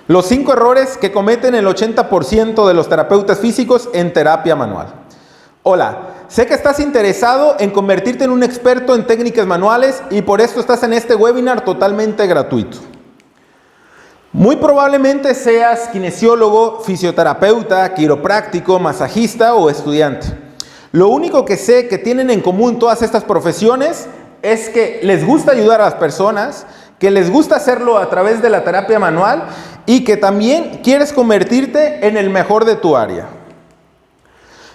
Los 5 errores que cometen el 80% de los terapeutas físicos en terapia manual. Hola, sé que estás interesado en convertirte en un experto en técnicas manuales y por esto estás en este webinar totalmente gratuito. Muy probablemente seas kinesiólogo, fisioterapeuta, quiropráctico, masajista o estudiante. Lo único que sé que tienen en común todas estas profesiones es que les gusta ayudar a las personas, que les gusta hacerlo a través de la terapia manual y que también quieres convertirte en el mejor de tu área.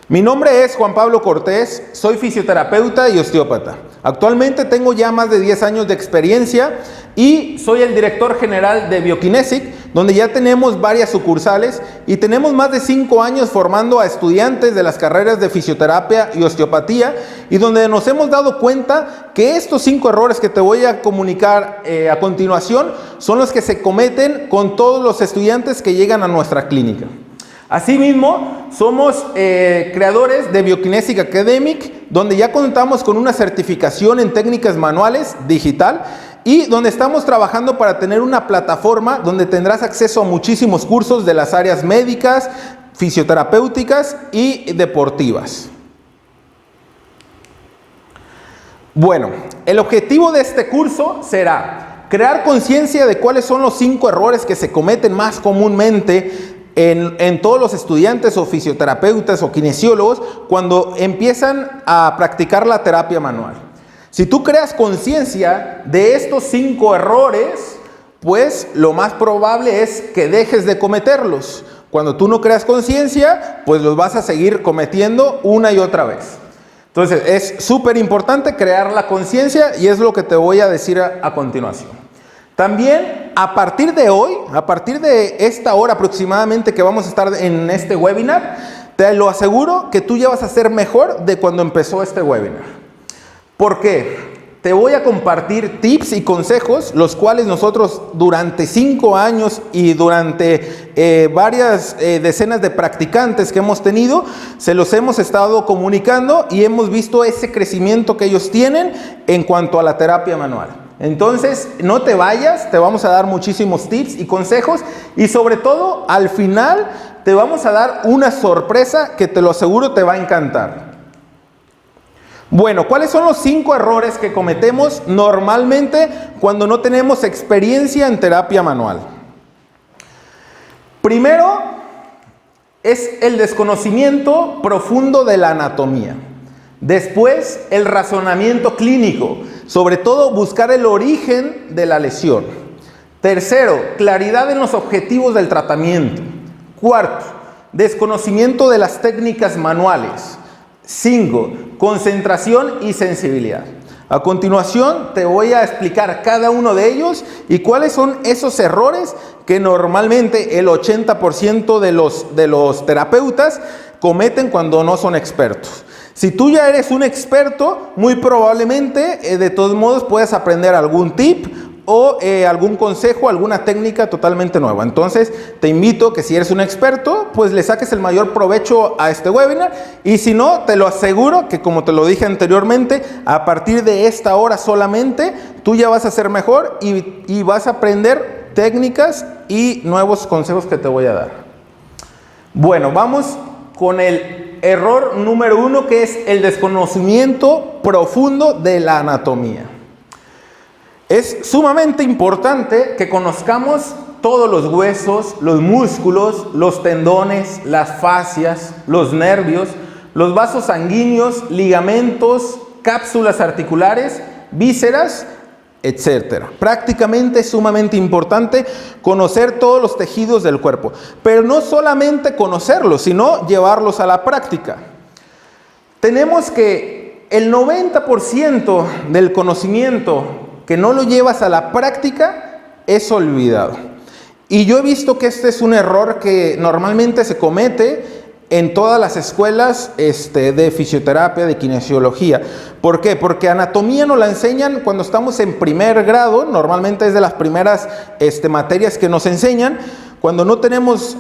Mi nombre es Juan Pablo Cortés, soy fisioterapeuta y osteópata. Actualmente tengo ya más de 10 años de experiencia y soy el director general de Biokinesic, donde ya tenemos varias sucursales y tenemos más de 5 años formando a estudiantes de las carreras de fisioterapia y osteopatía y donde nos hemos dado cuenta que estos 5 errores que te voy a comunicar a continuación son los que se cometen con todos los estudiantes que llegan a nuestra clínica. Asimismo, somos creadores de Biokinesic Academic, donde ya contamos con una certificación en técnicas manuales digital y donde estamos trabajando para tener una plataforma donde tendrás acceso a muchísimos cursos de las áreas médicas, fisioterapéuticas y deportivas. Bueno, el objetivo de este curso será crear conciencia de cuáles son los 5 errores que se cometen más comúnmente en todos los estudiantes o fisioterapeutas o kinesiólogos cuando empiezan a practicar la terapia manual. Si tú creas conciencia de estos 5 errores, pues lo más probable es que dejes de cometerlos. Cuando tú no creas conciencia, pues los vas a seguir cometiendo una y otra vez. Entonces es súper importante crear la conciencia y es lo que te voy a decir a continuación. También a partir de hoy, a partir de esta hora aproximadamente que vamos a estar en este webinar, te lo aseguro que tú ya vas a ser mejor de cuando empezó este webinar. ¿Por qué? Te voy a compartir tips y consejos, los cuales nosotros durante 5 años y durante varias decenas de practicantes que hemos tenido, se los hemos estado comunicando y hemos visto ese crecimiento que ellos tienen en cuanto a la terapia manual. Entonces, no te vayas, te vamos a dar muchísimos tips y consejos y sobre todo, al final, te vamos a dar una sorpresa que te lo aseguro te va a encantar. Bueno, ¿cuáles son los 5 errores que cometemos normalmente cuando no tenemos experiencia en terapia manual? Primero, es el desconocimiento profundo de la anatomía. Después, el razonamiento clínico, sobre todo buscar el origen de la lesión. Tercero, claridad en los objetivos del tratamiento. Cuarto, desconocimiento de las técnicas manuales. 5, concentración y sensibilidad. A continuación te voy a explicar cada uno de ellos y cuáles son esos errores que normalmente el 80% de los terapeutas cometen cuando no son expertos. Si tú ya eres un experto, muy probablemente de todos modos puedes aprender algún tip o algún consejo, alguna técnica totalmente nueva. Entonces te invito que si eres un experto, pues le saques el mayor provecho a este webinar y si no, te lo aseguro que como te lo dije anteriormente, a partir de esta hora solamente, tú ya vas a ser mejor y vas a aprender técnicas y nuevos consejos que te voy a dar. Bueno, vamos con el error número 1, que es el desconocimiento profundo de la anatomía. Es sumamente importante que conozcamos todos los huesos, los músculos, los tendones, las fascias, los nervios, los vasos sanguíneos, ligamentos, cápsulas articulares, vísceras, etcétera. Prácticamente es sumamente importante conocer todos los tejidos del cuerpo, pero no solamente conocerlos, sino llevarlos a la práctica. Tenemos que el 90% del conocimiento que no lo llevas a la práctica es olvidado. Y yo he visto que este es un error que normalmente se comete en todas las escuelas de fisioterapia, de kinesiología. ¿Por qué? Porque anatomía nos la enseñan cuando estamos en primer grado, normalmente es de las primeras materias que nos enseñan. Cuando no tenemos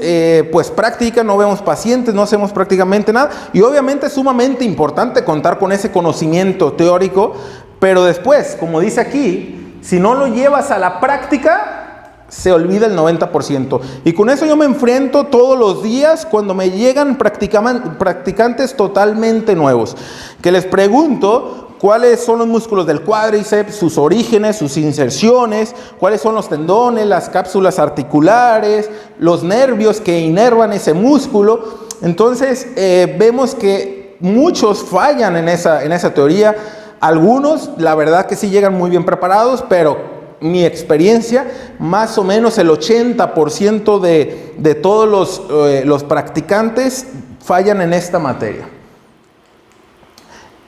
pues práctica, no vemos pacientes, no hacemos prácticamente nada. Y obviamente es sumamente importante contar con ese conocimiento teórico, pero después, como dice aquí, si no lo llevas a la práctica, se olvida el 90%. Y con eso yo me enfrento todos los días cuando me llegan practicantes totalmente nuevos, que les pregunto cuáles son los músculos del cuádriceps, sus orígenes, sus inserciones, cuáles son los tendones, las cápsulas articulares, los nervios que inervan ese músculo. Entonces vemos que muchos fallan en esa teoría. Algunos, la verdad que sí llegan muy bien preparados, pero mi experiencia, más o menos el 80% de todos los practicantes fallan en esta materia.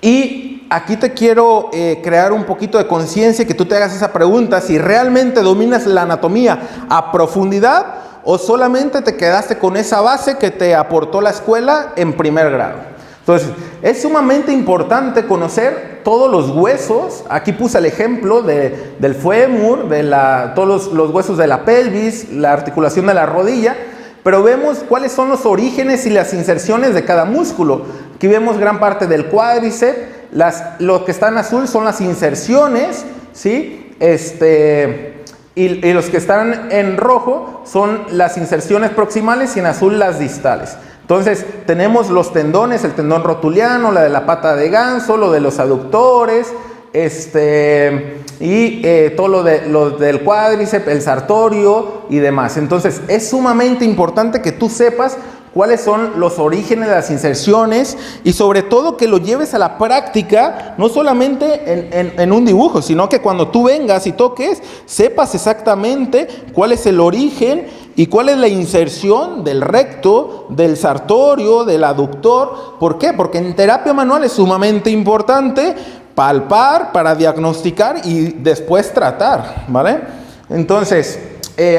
Y aquí te quiero crear un poquito de conciencia, que tú te hagas esa pregunta, si realmente dominas la anatomía a profundidad o solamente te quedaste con esa base que te aportó la escuela en primer grado. Entonces, es sumamente importante conocer todos los huesos. Aquí puse el ejemplo del fémur, todos los huesos de la pelvis, la articulación de la rodilla, pero vemos cuáles son los orígenes y las inserciones de cada músculo. Aquí vemos gran parte del cuádriceps, lo que está en azul son las inserciones, ¿sí? Y los que están en rojo son las inserciones proximales y en azul las distales. Entonces tenemos los tendones, el tendón rotuliano, la de la pata de ganso, lo de los aductores, todo lo del cuádriceps, el sartorio y demás. Entonces es sumamente importante que tú sepas cuáles son los orígenes de las inserciones y sobre todo que lo lleves a la práctica, no solamente en un dibujo, sino que cuando tú vengas y toques, sepas exactamente cuál es el origen y cuál es la inserción del recto, del sartorio, del aductor. ¿Por qué? Porque en terapia manual es sumamente importante palpar para diagnosticar y después tratar, ¿vale? Entonces,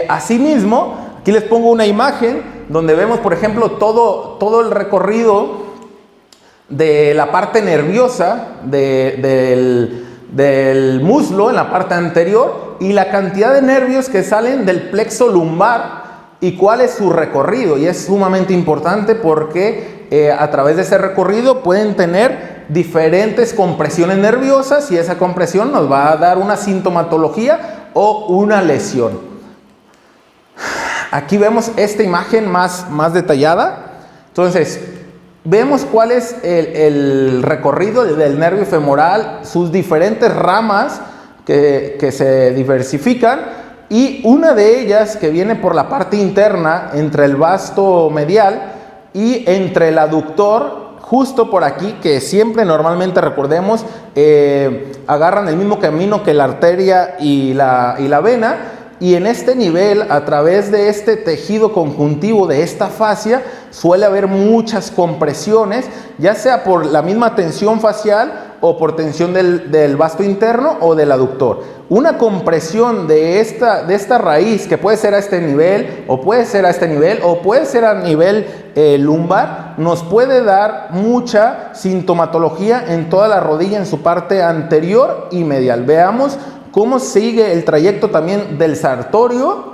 asimismo, aquí les pongo una imagen donde vemos, por ejemplo, todo el recorrido de la parte nerviosa del muslo en la parte anterior y la cantidad de nervios que salen del plexo lumbar y cuál es su recorrido. Y es sumamente importante porque a través de ese recorrido pueden tener diferentes compresiones nerviosas y esa compresión nos va a dar una sintomatología o una lesión. Aquí vemos esta imagen más detallada. Entonces, vemos cuál es el recorrido del nervio femoral, sus diferentes ramas que se diversifican, y una de ellas que viene por la parte interna entre el vasto medial y entre el aductor, justo por aquí, que siempre normalmente recordemos, agarran el mismo camino que la arteria y la vena. Y en este nivel, a través de este tejido conjuntivo de esta fascia, suele haber muchas compresiones, ya sea por la misma tensión facial o por tensión del vasto interno o del aductor. Una compresión de esta raíz, que puede ser a este nivel, o puede ser a este nivel, o puede ser a nivel lumbar, nos puede dar mucha sintomatología en toda la rodilla, en su parte anterior y medial. Veamos cómo sigue el trayecto también del sartorio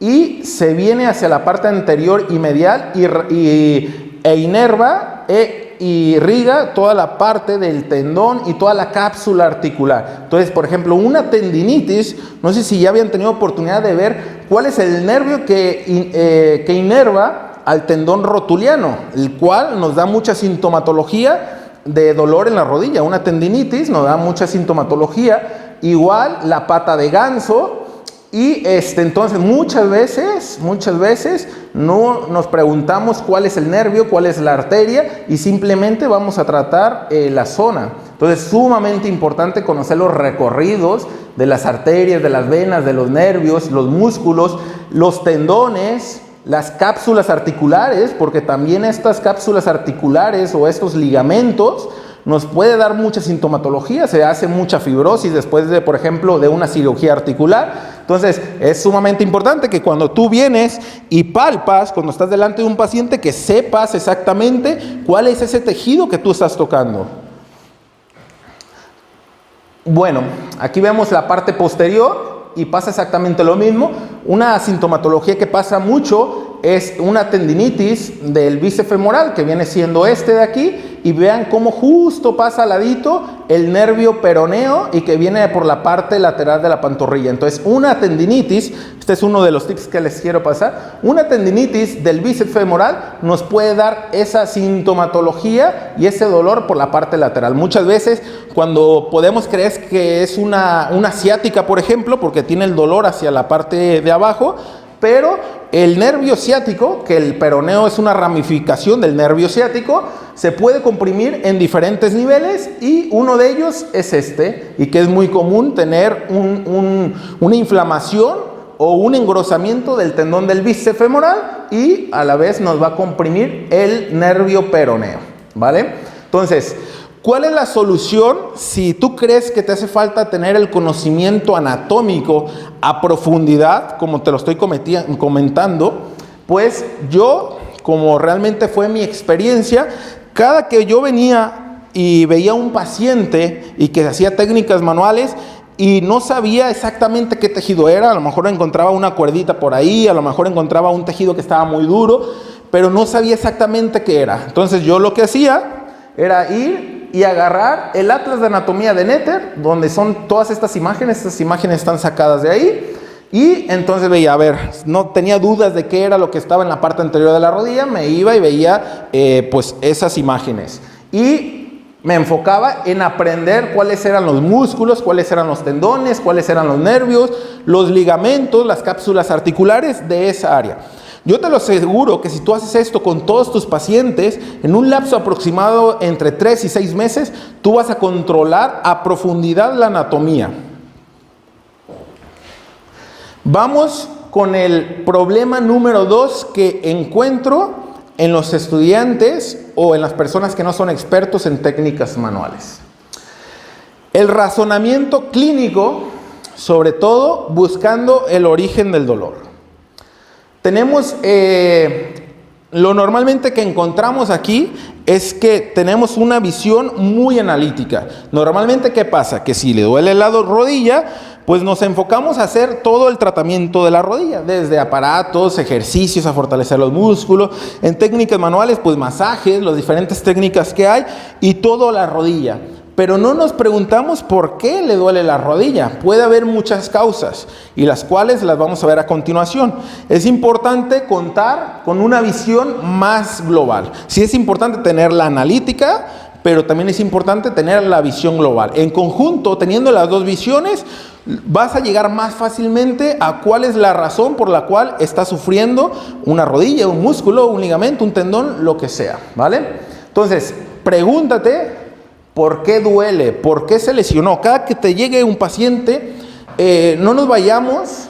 y se viene hacia la parte anterior y medial e inerva e irriga toda la parte del tendón y toda la cápsula articular. Entonces, por ejemplo, una tendinitis, no sé si ya habían tenido oportunidad de ver cuál es el nervio que inerva al tendón rotuliano, el cual nos da mucha sintomatología de dolor en la rodilla. Una tendinitis nos da mucha sintomatología. Igual la pata de ganso. Y entonces muchas veces no nos preguntamos cuál es el nervio, cuál es la arteria, y simplemente vamos a tratar la zona. Entonces es sumamente importante conocer los recorridos de las arterias, de las venas, de los nervios, los músculos, los tendones, las cápsulas articulares, porque también estas cápsulas articulares o estos ligamentos nos puede dar mucha sintomatología. Se hace mucha fibrosis después de, por ejemplo, de una cirugía articular. Entonces, es sumamente importante que cuando tú vienes y palpas, cuando estás delante de un paciente, que sepas exactamente cuál es ese tejido que tú estás tocando. Bueno, aquí vemos la parte posterior y pasa exactamente lo mismo. Una sintomatología que pasa mucho es una tendinitis del bíceps femoral, que viene siendo de aquí, y vean cómo justo pasa al ladito el nervio peroneo y que viene por la parte lateral de la pantorrilla. Entonces, una tendinitis, este es uno de los tips que les quiero pasar, una tendinitis del bíceps femoral nos puede dar esa sintomatología y ese dolor por la parte lateral. Muchas veces cuando podemos creer que es una ciática, por ejemplo, porque tiene el dolor hacia la parte de abajo, pero el nervio ciático, que el peroneo es una ramificación del nervio ciático, se puede comprimir en diferentes niveles y uno de ellos es este, y que es muy común tener una inflamación o un engrosamiento del tendón del bíceps femoral y a la vez nos va a comprimir el nervio peroneo, ¿vale? Entonces, ¿cuál es la solución si tú crees que te hace falta tener el conocimiento anatómico a profundidad, como te lo estoy comentando? Pues yo, como realmente fue mi experiencia, cada que yo venía y veía un paciente y que hacía técnicas manuales y no sabía exactamente qué tejido era, a lo mejor encontraba una cuerdita por ahí, a lo mejor encontraba un tejido que estaba muy duro, pero no sabía exactamente qué era. Entonces yo lo que hacía era ir y agarrar el Atlas de Anatomía de Netter, donde son todas estas imágenes están sacadas de ahí, y entonces veía, a ver, no tenía dudas de qué era lo que estaba en la parte anterior de la rodilla, me iba y veía pues esas imágenes, y me enfocaba en aprender cuáles eran los músculos, cuáles eran los tendones, cuáles eran los nervios, los ligamentos, las cápsulas articulares de esa área. Yo te lo aseguro que si tú haces esto con todos tus pacientes, en un lapso aproximado entre 3 y 6 meses, tú vas a controlar a profundidad la anatomía. Vamos con el problema número 2 que encuentro en los estudiantes o en las personas que no son expertos en técnicas manuales. El razonamiento clínico, sobre todo buscando el origen del dolor. Tenemos, lo normalmente que encontramos aquí es que tenemos una visión muy analítica. Normalmente, ¿qué pasa? Que si le duele el lado rodilla, pues nos enfocamos a hacer todo el tratamiento de la rodilla, desde aparatos, ejercicios a fortalecer los músculos, en técnicas manuales, pues masajes, las diferentes técnicas que hay y todo la rodilla. Pero no nos preguntamos por qué le duele la rodilla. Puede haber muchas causas y las cuales las vamos a ver a continuación. Es importante contar con una visión más global. Sí es importante tener la analítica, pero también es importante tener la visión global. En conjunto, teniendo las dos visiones, vas a llegar más fácilmente a cuál es la razón por la cual está sufriendo una rodilla, un músculo, un ligamento, un tendón, lo que sea, ¿vale? Entonces, pregúntate ¿por qué duele? ¿Por qué se lesionó? Cada que te llegue un paciente, no nos vayamos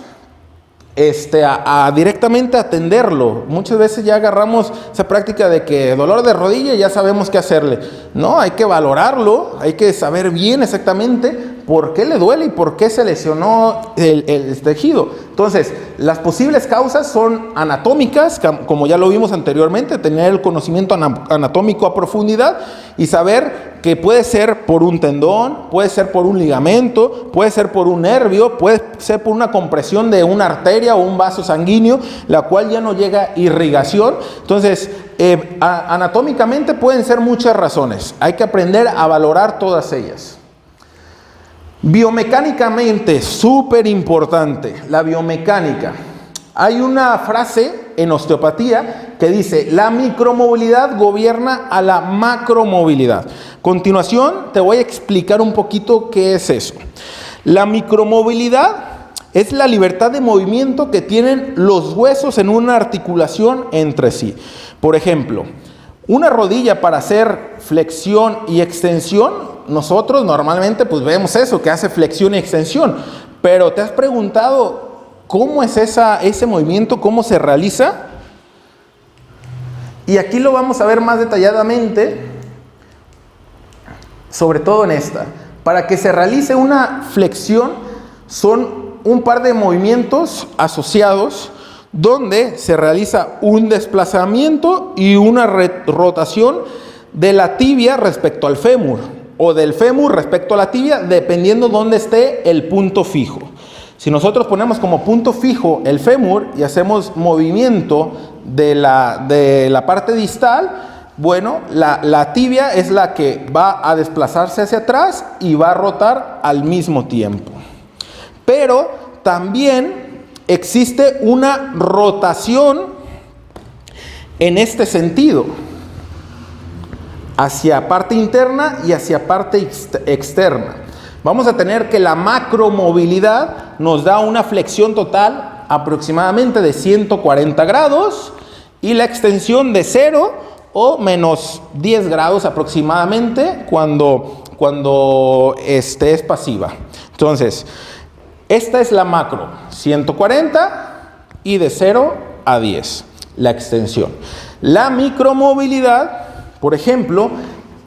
directamente a atenderlo. Muchas veces ya agarramos esa práctica de que dolor de rodilla ya sabemos qué hacerle. No, hay que valorarlo, hay que saber bien exactamente por qué le duele y por qué se lesionó el tejido. Entonces, las posibles causas son anatómicas, como ya lo vimos anteriormente, tener el conocimiento anatómico a profundidad y saber que puede ser por un tendón, puede ser por un ligamento, puede ser por un nervio, puede ser por una compresión de una arteria o un vaso sanguíneo, la cual ya no llega irrigación. Entonces, anatómicamente pueden ser muchas razones. Hay que aprender a valorar todas ellas. Biomecánicamente, súper importante, la biomecánica. Hay una frase en osteopatía que dice, la micromovilidad gobierna a la macromovilidad. A continuación, te voy a explicar un poquito qué es eso. La micromovilidad es la libertad de movimiento que tienen los huesos en una articulación entre sí. Por ejemplo, una rodilla para hacer flexión y extensión, nosotros normalmente pues vemos eso, que hace flexión y extensión, pero ¿te has preguntado cómo es ese movimiento, cómo se realiza? Y aquí lo vamos a ver más detalladamente, sobre todo en esta. Para que se realice una flexión son un par de movimientos asociados donde se realiza un desplazamiento y una rotación de la tibia respecto al fémur o del fémur respecto a la tibia, dependiendo dónde esté el punto fijo. Si nosotros ponemos como punto fijo el fémur y hacemos movimiento de la parte distal, bueno, la tibia es la que va a desplazarse hacia atrás y va a rotar al mismo tiempo. Pero también existe una rotación en este sentido, hacia parte interna y hacia parte externa. Vamos a tener que la macromovilidad nos da una flexión total aproximadamente de 140 grados y la extensión de 0 o menos 10 grados aproximadamente cuando es pasiva. Entonces, esta es la macro, 140 y de 0 a 10, la extensión. La micromovilidad, por ejemplo,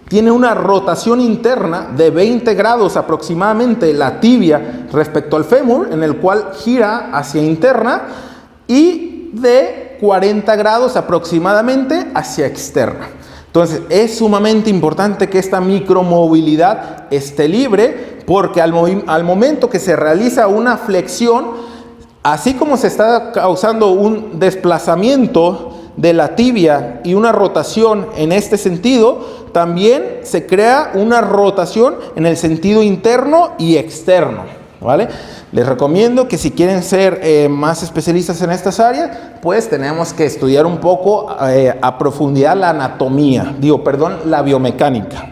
tiene una rotación interna de 20 grados aproximadamente la tibia respecto al fémur, en el cual gira hacia interna, y de 40 grados aproximadamente hacia externa. Entonces, es sumamente importante que esta micromovilidad esté libre, porque al momento que se realiza una flexión, así como se está causando un desplazamiento de la tibia y una rotación en este sentido, también se crea una rotación en el sentido interno y externo, ¿vale? Les recomiendo que si quieren ser más especialistas en estas áreas, pues tenemos que estudiar un poco a profundidad la anatomía, la biomecánica.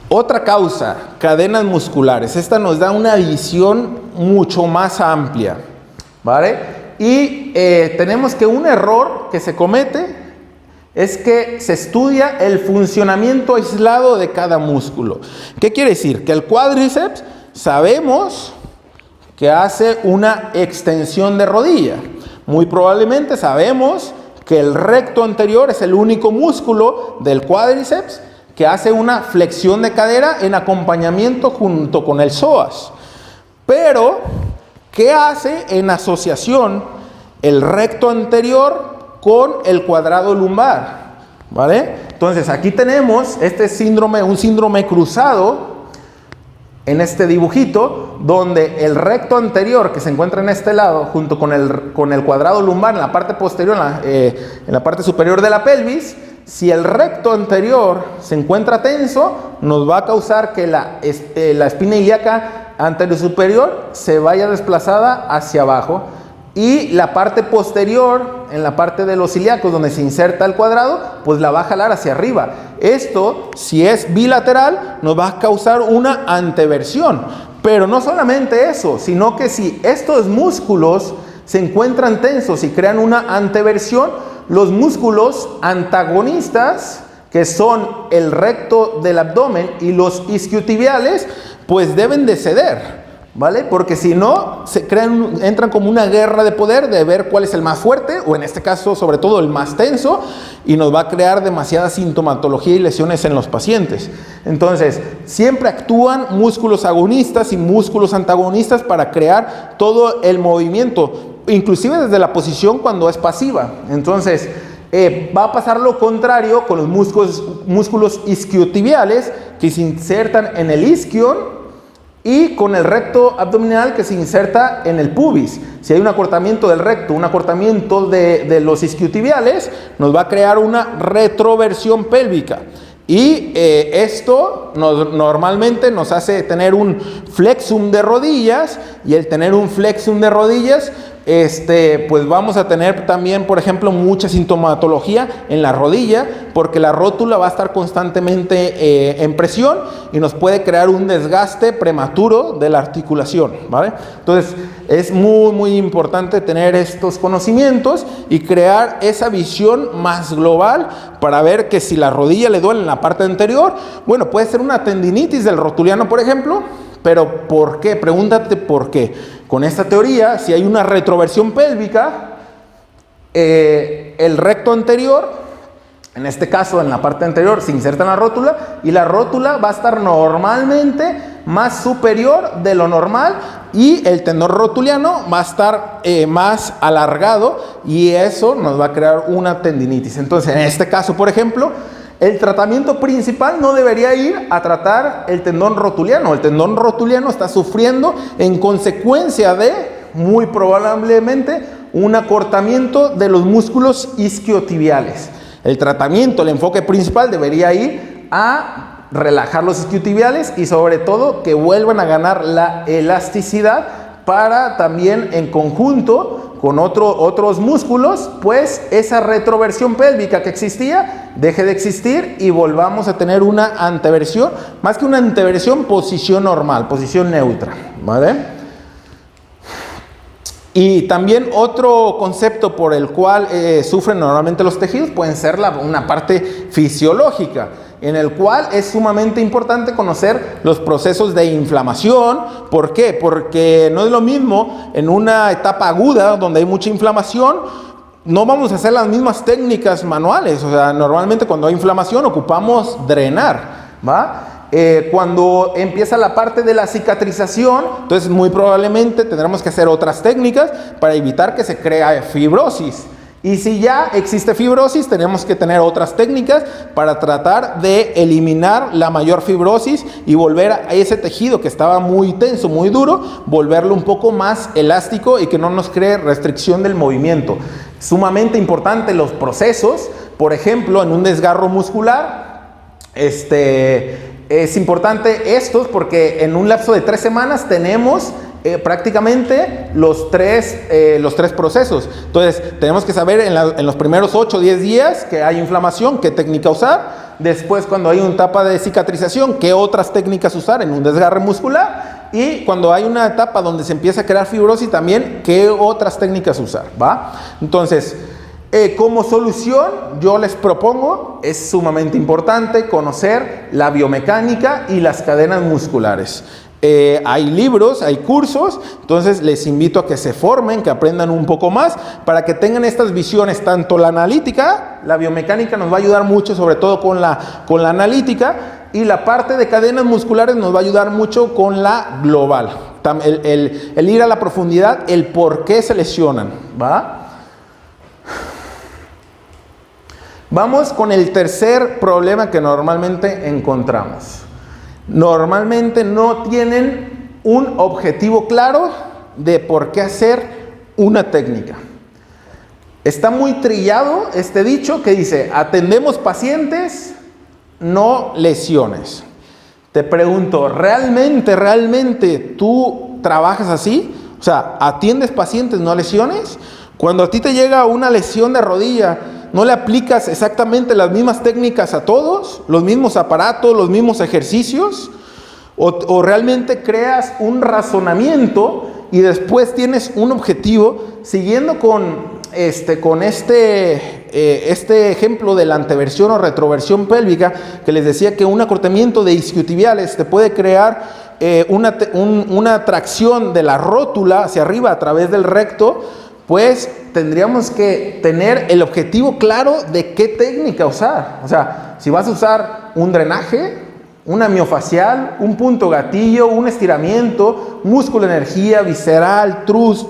Otra causa, cadenas musculares. Esta nos da una visión mucho más amplia, ¿vale? Y tenemos que un error que se comete es que se estudia el funcionamiento aislado de cada músculo. ¿Qué quiere decir? Que el cuádriceps sabemos que hace una extensión de rodilla. Muy probablemente sabemos que el recto anterior es el único músculo del cuádriceps que hace una flexión de cadera en acompañamiento junto con el psoas. Pero, ¿qué hace en asociación el recto anterior con el cuadrado lumbar? ¿Vale? Entonces, aquí tenemos un síndrome cruzado en este dibujito, donde el recto anterior que se encuentra en este lado, junto con el cuadrado lumbar en la parte posterior, en la parte superior de la pelvis, si el recto anterior se encuentra tenso, nos va a causar que la espina ilíaca anterior superior se vaya desplazada hacia abajo, y la parte posterior, en la parte de los ilíacos donde se inserta el cuadrado, pues la va a jalar hacia arriba. Esto, si es bilateral, nos va a causar una anteversión. Pero no solamente eso, sino que si estos músculos se encuentran tensos y crean una anteversión, los músculos antagonistas, que son el recto del abdomen y los isquiotibiales, pues deben de ceder, ¿vale? Porque si no, entran como una guerra de poder de ver cuál es el más fuerte, o en este caso, sobre todo, el más tenso, y nos va a crear demasiada sintomatología y lesiones en los pacientes. Entonces, siempre actúan músculos agonistas y músculos antagonistas para crear todo el movimiento, inclusive desde la posición cuando es pasiva. Entonces, va a pasar lo contrario con los músculos isquiotibiales que se insertan en el isquion, y con el recto abdominal que se inserta en el pubis. Si hay un acortamiento del recto, un acortamiento de los isquiotibiales, nos va a crear una retroversión pélvica. Y esto normalmente nos hace tener un flexum de rodillas, y el tener un flexum de rodillas, pues vamos a tener también, por ejemplo, mucha sintomatología en la rodilla, porque la rótula va a estar constantemente en presión y nos puede crear un desgaste prematuro de la articulación, ¿vale? Entonces, es muy, muy importante tener estos conocimientos y crear esa visión más global para ver que si la rodilla le duele en la parte anterior, bueno, puede ser una tendinitis del rotuliano, por ejemplo. Pero ¿por qué? Pregúntate por qué. Con esta teoría, si hay una retroversión pélvica, el recto anterior, en este caso en la parte anterior, se inserta en la rótula, y la rótula va a estar normalmente más superior de lo normal, y el tendón rotuliano va a estar más alargado, y eso nos va a crear una tendinitis. Entonces, en este caso, por ejemplo, el tratamiento principal no debería ir a tratar el tendón rotuliano. El tendón rotuliano está sufriendo en consecuencia de, muy probablemente, un acortamiento de los músculos isquiotibiales. El tratamiento, el enfoque principal debería ir a relajar los isquiotibiales y sobre todo que vuelvan a ganar la elasticidad para también en conjunto con otros músculos, pues esa retroversión pélvica que existía deje de existir y volvamos a tener una anteversión, más que una anteversión, posición normal, posición neutra, ¿vale? Y también otro concepto por el cual sufren normalmente los tejidos pueden ser una parte fisiológica, en el cual es sumamente importante conocer los procesos de inflamación. ¿Por qué? Porque no es lo mismo en una etapa aguda donde hay mucha inflamación, no vamos a hacer las mismas técnicas manuales. O sea, normalmente cuando hay inflamación ocupamos drenar, ¿va? Cuando empieza la parte de la cicatrización, entonces muy probablemente tendremos que hacer otras técnicas para evitar que se crea fibrosis. Y si ya existe fibrosis, tenemos que tener otras técnicas para tratar de eliminar la mayor fibrosis y volver a ese tejido que estaba muy tenso, muy duro, volverlo un poco más elástico y que no nos cree restricción del movimiento. Sumamente importante los procesos, por ejemplo, en un desgarro muscular, es importante estos porque en un lapso de 3 semanas tenemos prácticamente los tres procesos. Entonces tenemos que saber en los primeros 8 o 10 días que hay inflamación, qué técnica usar. Después, cuando hay una etapa de cicatrización, qué otras técnicas usar en un desgarre muscular. Y cuando hay una etapa donde se empieza a crear fibrosis también, qué otras técnicas usar, ¿va? Entonces, como solución, yo les propongo, es sumamente importante conocer la biomecánica y las cadenas musculares. Hay libros, hay cursos, entonces les invito a que se formen, que aprendan un poco más, para que tengan estas visiones, tanto la analítica, la biomecánica nos va a ayudar mucho, sobre todo con la analítica, y la parte de cadenas musculares nos va a ayudar mucho con la global. El ir a la profundidad, el por qué se lesionan, ¿va? Vamos con el tercer problema que normalmente encontramos. Normalmente no tienen un objetivo claro de por qué hacer una técnica. Está muy trillado este dicho que dice, atendemos pacientes, no lesiones. Te pregunto, ¿realmente tú trabajas así? O sea, ¿atiendes pacientes, no lesiones? Cuando a ti te llega una lesión de rodilla, ¿no le aplicas exactamente las mismas técnicas a todos? ¿Los mismos aparatos, los mismos ejercicios? ¿O realmente creas un razonamiento y después tienes un objetivo siguiendo con este ejemplo de la anteversión o retroversión pélvica que les decía que un acortamiento de isquiotibiales te puede crear una tracción de la rótula hacia arriba a través del recto? Pues tendríamos que tener el objetivo claro de qué técnica usar. O sea, si vas a usar un drenaje, una miofacial, un punto gatillo, un estiramiento, músculo energía, visceral, thrust.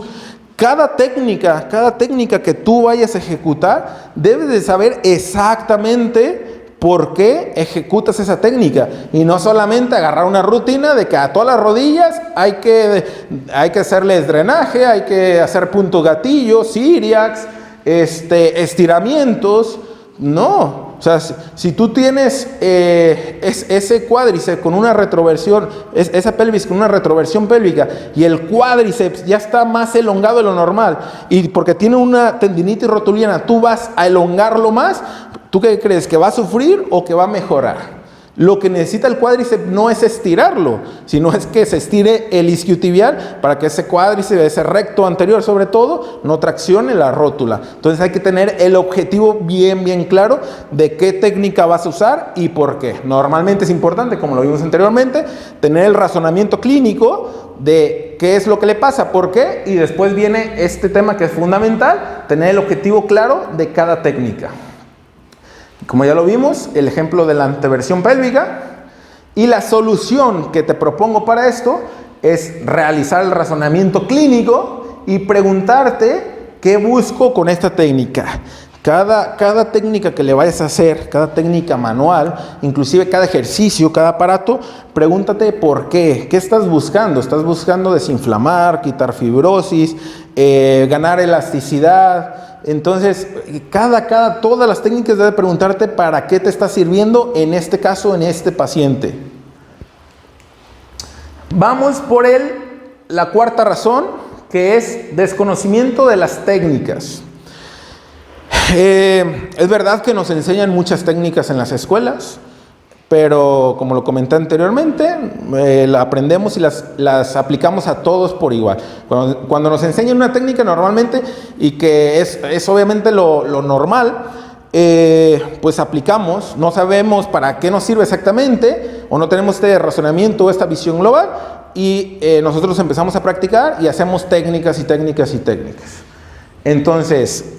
Cada técnica que tú vayas a ejecutar, debes de saber exactamente por qué ejecutas esa técnica. Y no solamente agarrar una rutina de que a todas las rodillas hay que hacerles drenaje, hay que hacer punto gatillo, Siriax, estiramientos. No. O sea, si tú tienes ese cuádriceps con una retroversión, esa pelvis con una retroversión pélvica y el cuádriceps ya está más elongado de lo normal y porque tiene una tendinitis rotuliana, tú vas a elongarlo más, ¿tú qué crees? ¿Que va a sufrir o que va a mejorar? Lo que necesita el cuádriceps no es estirarlo, sino es que se estire el isquiotibial para que ese cuádriceps, ese recto anterior sobre todo, no traccione la rótula. Entonces hay que tener el objetivo bien claro de qué técnica vas a usar y por qué. Normalmente es importante, como lo vimos anteriormente, tener el razonamiento clínico de qué es lo que le pasa, por qué, y después viene este tema que es fundamental, tener el objetivo claro de cada técnica. Como ya lo vimos, el ejemplo de la anteversión pélvica, y la solución que te propongo para esto es realizar el razonamiento clínico y preguntarte qué busco con esta técnica, Cada técnica que le vayas a hacer, cada técnica manual, inclusive cada ejercicio, cada aparato, pregúntate por qué. ¿Qué estás buscando? ¿Estás buscando desinflamar, quitar fibrosis, ganar elasticidad? Entonces, todas las técnicas debes preguntarte para qué te está sirviendo en este caso, en este paciente. Vamos por la cuarta razón, que es desconocimiento de las técnicas. Es verdad que nos enseñan muchas técnicas en las escuelas, pero como lo comenté anteriormente, la aprendemos y las aplicamos a todos por igual. Cuando nos enseñan una técnica normalmente, y que es obviamente lo normal, pues aplicamos, no sabemos para qué nos sirve exactamente, o no tenemos este razonamiento o esta visión global, y nosotros empezamos a practicar y hacemos técnicas y técnicas y técnicas. Entonces,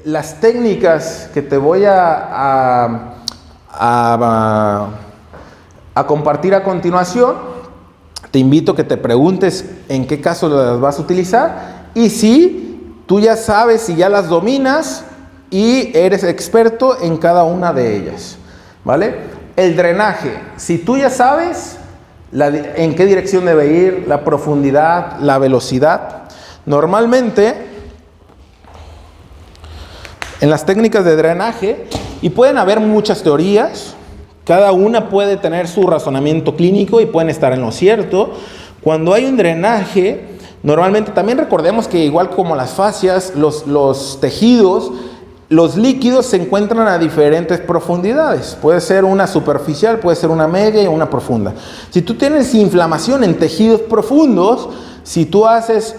las técnicas que te voy a compartir a continuación, te invito a que te preguntes en qué caso las vas a utilizar, y si tú ya sabes, si ya las dominas y eres experto en cada una de ellas, ¿vale? El drenaje, si tú ya sabes en qué dirección debe ir, la profundidad, la velocidad, normalmente en las técnicas de drenaje, y pueden haber muchas teorías, cada una puede tener su razonamiento clínico y pueden estar en lo cierto. Cuando hay un drenaje, normalmente también recordemos que igual como las fascias, los tejidos, los líquidos se encuentran a diferentes profundidades. Puede ser una superficial, puede ser una media y una profunda. Si tú tienes inflamación en tejidos profundos, si tú haces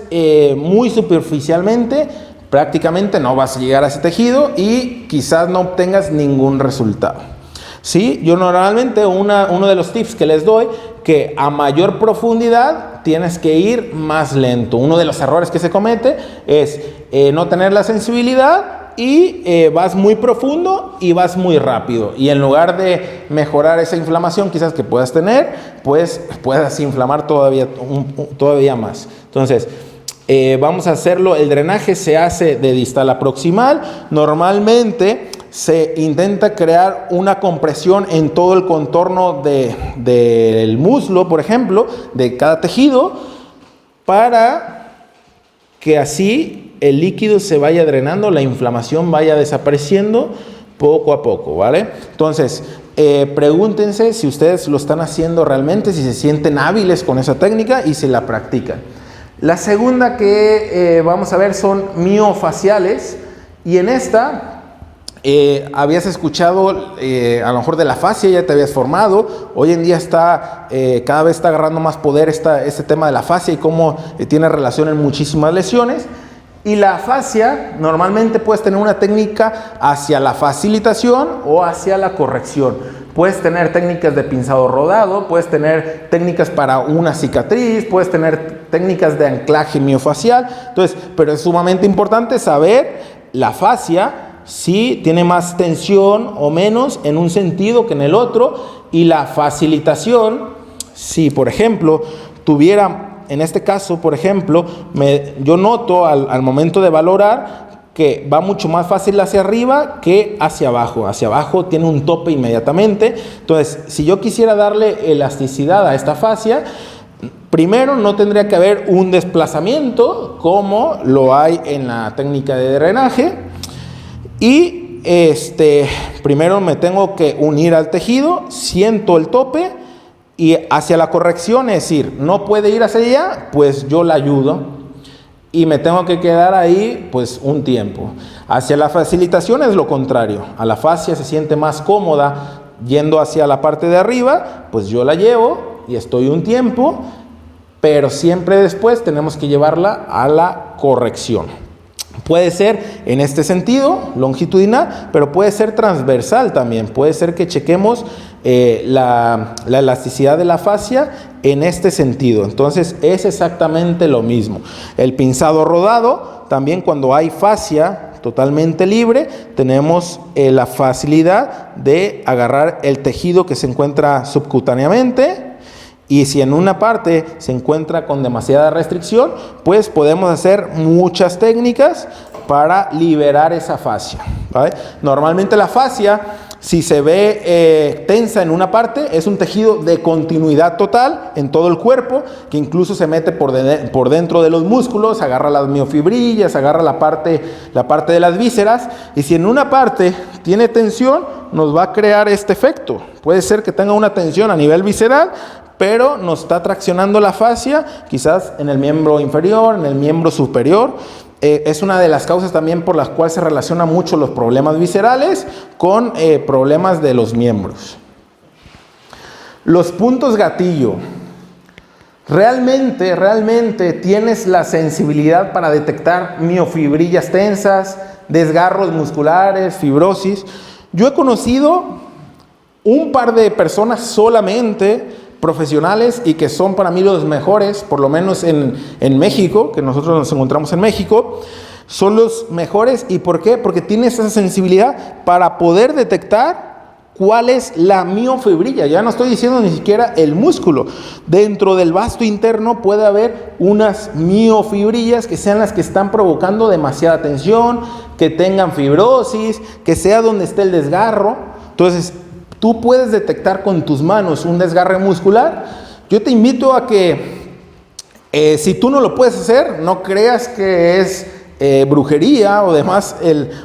muy superficialmente, prácticamente no vas a llegar a ese tejido y quizás no obtengas ningún resultado. ¿Sí? Yo normalmente uno de los tips que les doy, que a mayor profundidad tienes que ir más lento. Uno de los errores que se comete es no tener la sensibilidad y vas muy profundo y vas muy rápido. Y en lugar de mejorar esa inflamación quizás que puedas tener, pues puedas inflamar todavía más. Entonces, vamos a hacerlo. El drenaje se hace de distal a proximal. Normalmente se intenta crear una compresión en todo el contorno del muslo, por ejemplo, de cada tejido, para que así el líquido se vaya drenando, la inflamación vaya desapareciendo poco a poco, ¿vale? Entonces, pregúntense si ustedes lo están haciendo realmente, si se sienten hábiles con esa técnica y si la practican. La segunda que vamos a ver son miofaciales, y en esta habías escuchado a lo mejor de la fascia, ya te habías formado. Hoy en día cada vez está agarrando más poder este tema de la fascia y cómo tiene relación en muchísimas lesiones. Y la fascia normalmente puedes tener una técnica hacia la facilitación o hacia la corrección. Puedes tener técnicas de pinzado rodado, puedes tener técnicas para una cicatriz, puedes tener técnicas de anclaje miofacial. Entonces, pero es sumamente importante saber la fascia, si tiene más tensión o menos en un sentido que en el otro, y la facilitación, si por ejemplo tuviera, en este caso por ejemplo, yo noto al momento de valorar que va mucho más fácil hacia arriba que hacia abajo. Hacia abajo tiene un tope inmediatamente. Entonces, si yo quisiera darle elasticidad a esta fascia, primero no tendría que haber un desplazamiento como lo hay en la técnica de drenaje, y primero me tengo que unir al tejido, siento el tope, y hacia la corrección, es decir, no puede ir hacia allá, pues yo la ayudo y me tengo que quedar ahí pues un tiempo. Hacia la facilitación es lo contrario, a la fascia se siente más cómoda yendo hacia la parte de arriba, pues yo la llevo y estoy un tiempo, pero siempre después tenemos que llevarla a la corrección. Puede ser en este sentido, longitudinal, pero puede ser transversal también. Puede ser que chequemos la elasticidad de la fascia en este sentido. Entonces es exactamente lo mismo. El pinzado rodado, también cuando hay fascia totalmente libre, tenemos la facilidad de agarrar el tejido que se encuentra subcutáneamente. Y si en una parte se encuentra con demasiada restricción, pues podemos hacer muchas técnicas para liberar esa fascia, ¿vale? Normalmente la fascia, si se ve tensa en una parte, es un tejido de continuidad total en todo el cuerpo, que incluso se mete por dentro de los músculos, agarra las miofibrillas, agarra la parte de las vísceras, y si en una parte tiene tensión, nos va a crear este efecto. Puede ser que tenga una tensión a nivel visceral, pero nos está traccionando la fascia, quizás en el miembro inferior, en el miembro superior. Es una de las causas también por las cuales se relaciona mucho los problemas viscerales con problemas de los miembros. Los puntos gatillo. ¿Realmente tienes la sensibilidad para detectar miofibrillas tensas, desgarros musculares, fibrosis? Yo he conocido un par de personas solamente profesionales y que son para mí los mejores, por lo menos en México, que nosotros nos encontramos en México, son los mejores. ¿Y por qué? Porque tiene esa sensibilidad para poder detectar cuál es la miofibrilla. Ya no estoy diciendo ni siquiera el músculo. Dentro del vasto interno puede haber unas miofibrillas que sean las que están provocando demasiada tensión, que tengan fibrosis, que sea donde esté el desgarro. Entonces, tú puedes detectar con tus manos un desgarre muscular. Yo te invito a que, si tú no lo puedes hacer, no creas que es brujería o demás,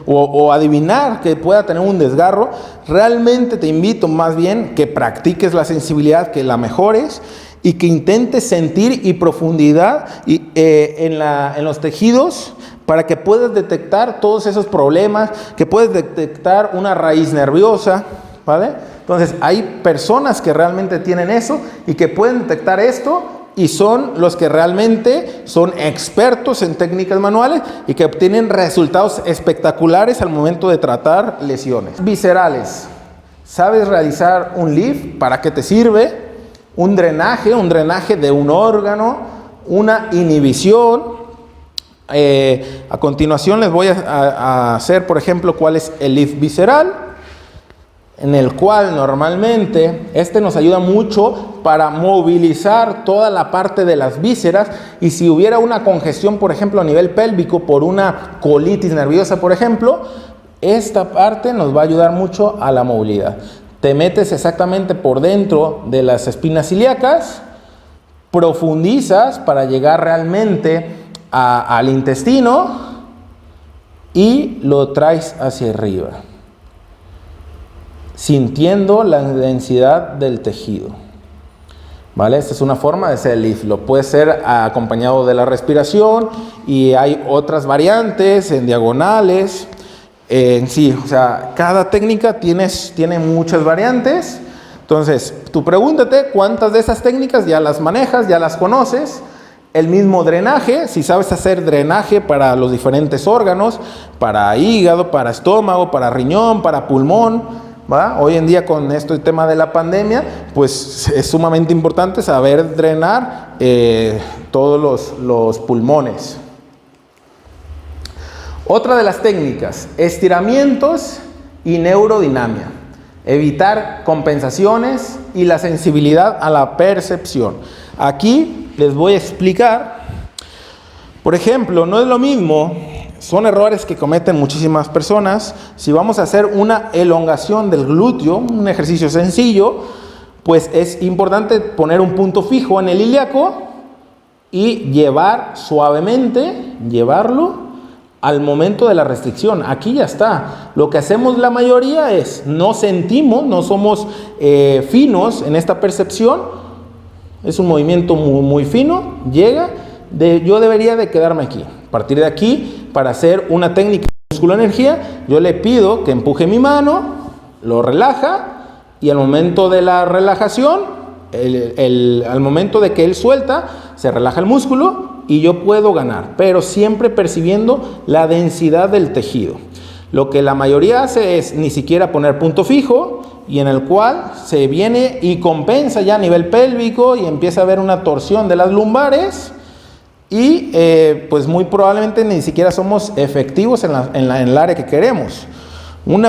o adivinar que pueda tener un desgarro. Realmente te invito más bien que practiques la sensibilidad, que la mejores y que intentes sentir y profundidad en los tejidos, para que puedas detectar todos esos problemas, que puedes detectar una raíz nerviosa, ¿vale? Entonces hay personas que realmente tienen eso y que pueden detectar esto, y son los que realmente son expertos en técnicas manuales y que obtienen resultados espectaculares al momento de tratar lesiones viscerales. ¿Sabes realizar un lift? ¿Para qué te sirve? Un drenaje de un órgano, una inhibición. A continuación les voy a hacer, por ejemplo, cuál es el lift visceral, en el cual normalmente nos ayuda mucho para movilizar toda la parte de las vísceras, y si hubiera una congestión, por ejemplo, a nivel pélvico por una colitis nerviosa, por ejemplo, esta parte nos va a ayudar mucho a la movilidad. Te metes exactamente por dentro de las espinas ilíacas, profundizas para llegar realmente al intestino y lo traes hacia arriba, sintiendo la densidad del tejido, ¿vale? Esta es una forma de hacer el lift. Lo puede ser acompañado de la respiración, y hay otras variantes en diagonales. Sí, o sea, cada técnica tiene muchas variantes. Entonces, tú pregúntate cuántas de esas técnicas ya las manejas, ya las conoces. El mismo drenaje, si sabes hacer drenaje para los diferentes órganos, para hígado, para estómago, para riñón, para pulmón, ¿va? Hoy en día, con este tema de la pandemia, pues es sumamente importante saber drenar todos los pulmones. Otra de las técnicas, estiramientos y neurodinamia. Evitar compensaciones y la sensibilidad a la percepción. Aquí les voy a explicar, por ejemplo, no es lo mismo, son errores que cometen muchísimas personas. Si vamos a hacer una elongación del glúteo, un ejercicio sencillo, pues es importante poner un punto fijo en el ilíaco y llevarlo al momento de la restricción. Aquí ya está. Lo que hacemos la mayoría es, no sentimos, no somos finos en esta percepción. Es un movimiento muy, muy fino. Yo debería de quedarme aquí. A partir de aquí, para hacer una técnica de musculoenergía, yo le pido que empuje mi mano, lo relaja, y al momento de la relajación, al momento de que él suelta, se relaja el músculo y yo puedo ganar, pero siempre percibiendo la densidad del tejido. Lo que la mayoría hace es ni siquiera poner punto fijo, y en el cual se viene y compensa ya a nivel pélvico y empieza a haber una torsión de las lumbares, y pues muy probablemente ni siquiera somos efectivos en el área que queremos.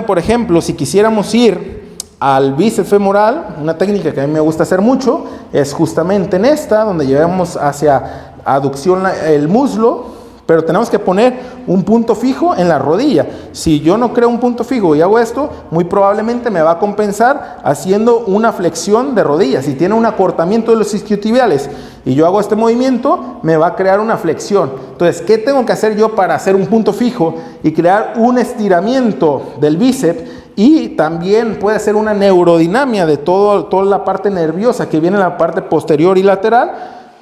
Por ejemplo, si quisiéramos ir al bíceps femoral, una técnica que a mí me gusta hacer mucho es justamente en esta, donde llevamos hacia aducción el muslo, pero tenemos que poner un punto fijo en la rodilla. Si yo no creo un punto fijo y hago esto, muy probablemente me va a compensar haciendo una flexión de rodilla. Si tiene un acortamiento de los isquiotibiales y yo hago este movimiento, me va a crear una flexión. Entonces, ¿qué tengo que hacer yo para hacer un punto fijo y crear un estiramiento del bíceps? Y también puede ser una neurodinamia de toda la parte nerviosa que viene en la parte posterior y lateral.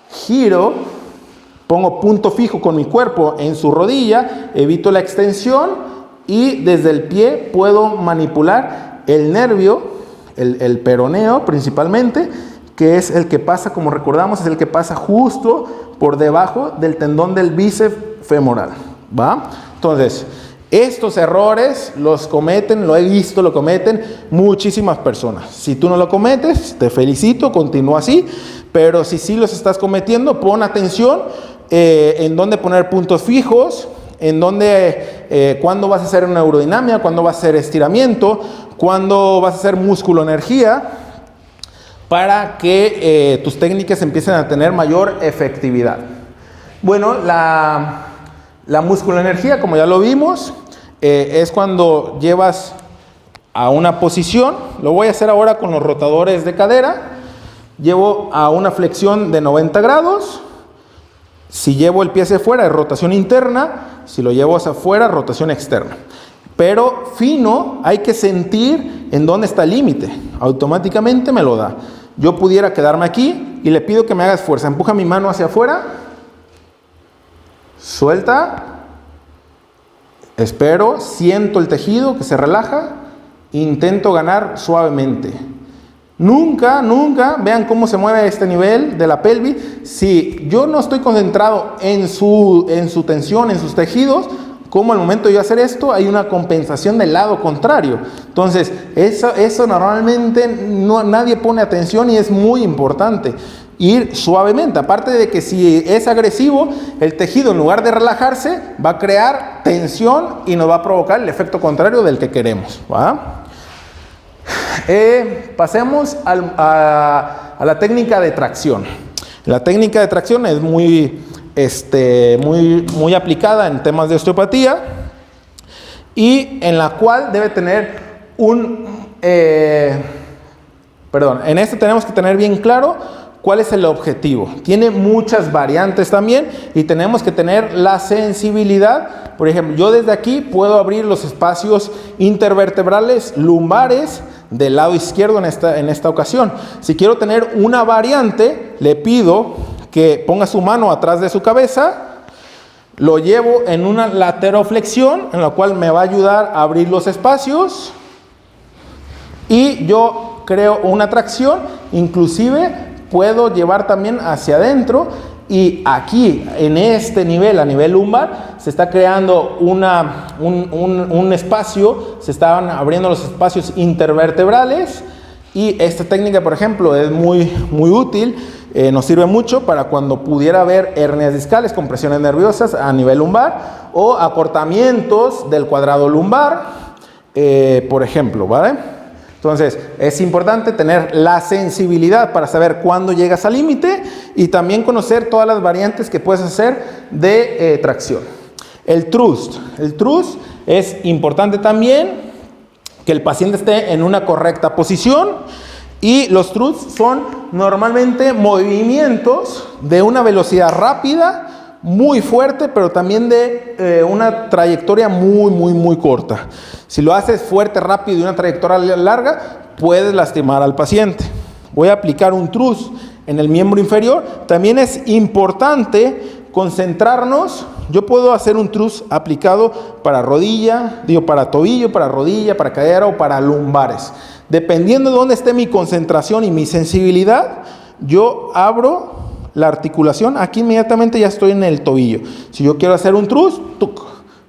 Giro, pongo punto fijo con mi cuerpo en su rodilla, evito la extensión y desde el pie puedo manipular el nervio, el peroneo principalmente, que es el que pasa, como recordamos, es el que pasa justo por debajo del tendón del bíceps femoral, ¿va? Entonces, estos errores los cometen, lo he visto, lo cometen muchísimas personas. Si tú no lo cometes, te felicito, continúa así, pero si sí los estás cometiendo, pon atención en dónde poner puntos fijos, en dónde, cuándo vas a hacer neurodinamia, cuándo vas a hacer estiramiento, cuándo vas a hacer músculo energía, para que tus técnicas empiecen a tener mayor efectividad. Bueno, la musculoenergía, como ya lo vimos, es cuando llevas a una posición. Lo voy a hacer ahora con los rotadores de cadera. Llevo a una flexión de 90 grados. Si llevo el pie hacia afuera, es rotación interna. Si lo llevo hacia afuera, rotación externa. Pero fino, hay que sentir en dónde está el límite. Automáticamente me lo da. Yo pudiera quedarme aquí y le pido que me hagas fuerza. Empuja mi mano hacia afuera. Suelta. Espero, siento el tejido que se relaja. Intento ganar suavemente. Nunca, vean cómo se mueve este nivel de la pelvis. Si yo no estoy concentrado en su tensión, en sus tejidos, como al momento de yo hacer esto, hay una compensación del lado contrario. Entonces, eso normalmente nadie pone atención y es muy importante. Ir suavemente, aparte de que si es agresivo, el tejido en lugar de relajarse, va a crear tensión y nos va a provocar el efecto contrario del que queremos, ¿va? Pasemos a la técnica de tracción. La técnica de tracción es muy aplicada en temas de osteopatía y en la cual debe tener en este tenemos que tener bien claro cuál es el objetivo. Tiene muchas variantes también y tenemos que tener la sensibilidad. Por ejemplo, yo desde aquí puedo abrir los espacios intervertebrales lumbares del lado izquierdo en esta ocasión. Si quiero tener una variante, le pido que ponga su mano atrás de su cabeza, lo llevo en una lateroflexión, en la cual me va a ayudar a abrir los espacios y yo creo una tracción, inclusive puedo llevar también hacia adentro y aquí en este nivel, a nivel lumbar, se está creando un espacio, se estaban abriendo los espacios intervertebrales y esta técnica, por ejemplo, es muy útil, nos sirve mucho para cuando pudiera haber hernias discales, compresiones nerviosas a nivel lumbar o acortamientos del cuadrado lumbar, por ejemplo, ¿vale? Entonces, es importante tener la sensibilidad para saber cuándo llegas al límite y también conocer todas las variantes que puedes hacer de tracción. El thrust. El thrust es importante también que el paciente esté en una correcta posición y los thrusts son normalmente movimientos de una velocidad rápida, muy fuerte, pero también de una trayectoria muy corta. Si lo haces fuerte, rápido y una trayectoria larga, puedes lastimar al paciente. Voy a aplicar un thrust en el miembro inferior. También es importante concentrarnos. Yo puedo hacer un thrust aplicado para rodilla, para tobillo, para rodilla, para cadera o para lumbares. Dependiendo de dónde esté mi concentración y mi sensibilidad, yo abro la articulación. Aquí inmediatamente ya estoy en el tobillo. Si yo quiero hacer un thrust,